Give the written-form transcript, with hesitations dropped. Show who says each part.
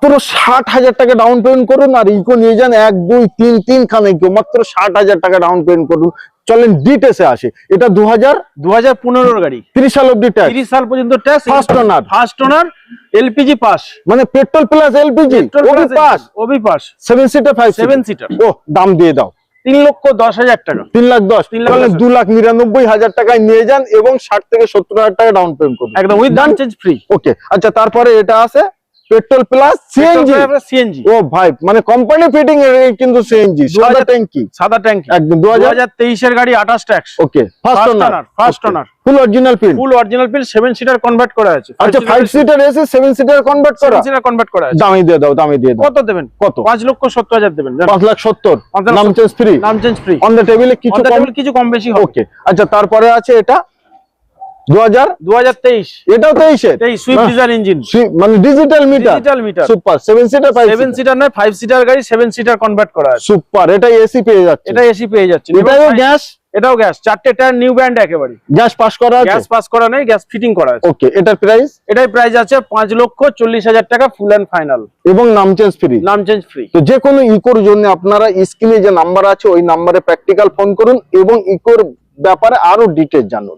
Speaker 1: মাত্র 60,000 টাকা down payment করুন আর ইকো নিয়ে যান 1 2 3 3খানে ইকো মাত্র 60,000 টাকা ডাউন পেমেন্ট করুন। চলেন ডিটেলসে আসে। এটা
Speaker 2: 2015 গাড়ি,
Speaker 1: 30 সাল অবধি ট্যাক্স,
Speaker 2: 30 সাল পর্যন্ত tax, first owner, LPG pass,
Speaker 1: মানে পেট্রোল প্লাস এলপিজি ওবি পাস,
Speaker 2: ওবি পাস,
Speaker 1: 7 সিটার 5
Speaker 2: 7 সিটার।
Speaker 1: ও দাম দিয়ে দাও
Speaker 2: 3,10,000 টাকা,
Speaker 1: 3,10,000 চলেন 2,99,000 টাকায় নিয়ে যান এবং 60 থেকে 70,000 টাকা ডাউন পেমেন্ট করুন
Speaker 2: একদম উইথ ডাউন চেঞ্জ ফ্রি।
Speaker 1: ওকে। আচ্ছা তারপরে এটা আছে পেট্রোল প্লাস সিএনজি।
Speaker 2: সিএনজি,
Speaker 1: ও ভাই মানে কোম্পানি ফিটিং এর কিন্তু সিএনজি সাদা ট্যাঙ্কি,
Speaker 2: সাদা ট্যাঙ্কি,
Speaker 1: একদম
Speaker 2: 2023 এর গাড়ি, 28 ট্যাক্স।
Speaker 1: ওকে
Speaker 2: ফার্স্ট ওনার,
Speaker 1: ফুল অরিজিনাল পিন,
Speaker 2: ফুল অরিজিনাল পিন, 7 সিটার কনভার্ট করা আছে।
Speaker 1: আচ্ছা 5 সিটার এসে 7 সিটার কনভার্ট করা,
Speaker 2: 7 সিটার কনভার্ট করা আছে।
Speaker 1: দামই দিয়ে দাও, দামই দিয়ে দাও।
Speaker 2: কত দেবেন?
Speaker 1: কত?
Speaker 2: 5,70,000 দেবেন।
Speaker 1: 5,70,000 নাম চেঞ্জ ফ্রি,
Speaker 2: নাম চেঞ্জ ফ্রি,
Speaker 1: অন দ্য টেবিলে কিছু কম,
Speaker 2: কিছু কম বেশি হবে।
Speaker 1: ওকে। আচ্ছা তারপরে আছে এটা
Speaker 2: 2023,
Speaker 1: এটাও 23 এর
Speaker 2: সুইফট ডিজায়ার ইঞ্জিন,
Speaker 1: মানে digital meter,
Speaker 2: digital meter,
Speaker 1: super 7 seater
Speaker 2: 7 seater নয় 5 সিটার গাড়ি, 7 সিটার কনভার্ট করা আছে।
Speaker 1: সুপার, এটা এসি পেয়ে যাচ্ছে,
Speaker 2: এটা এসি পেয়ে যাচ্ছে।
Speaker 1: এটাও গ্যাস,
Speaker 2: এটাও গ্যাস, 4টে টায়ার নিউ ব্র্যান্ড একেবারে,
Speaker 1: গ্যাস পাস করা আছে,
Speaker 2: গ্যাস পাস করা নেই, গ্যাস ফিটিং করা আছে।
Speaker 1: ওকে। এটার প্রাইস,
Speaker 2: এটাই প্রাইস আছে 5,40,000 টাকা, ফুল এন্ড ফাইনাল,
Speaker 1: এবং নাম চেঞ্জ ফ্রি,
Speaker 2: নাম চেঞ্জ ফ্রি।
Speaker 1: তো যে কোনো ইকোর জন্য আপনারা স্ক্রিনে যে নাম্বার আছে ওই নাম্বারে প্র্যাকটিক্যাল ফোন করুন এবং ইকোর ব্যাপারে আরো ডিটেইলস জানুন।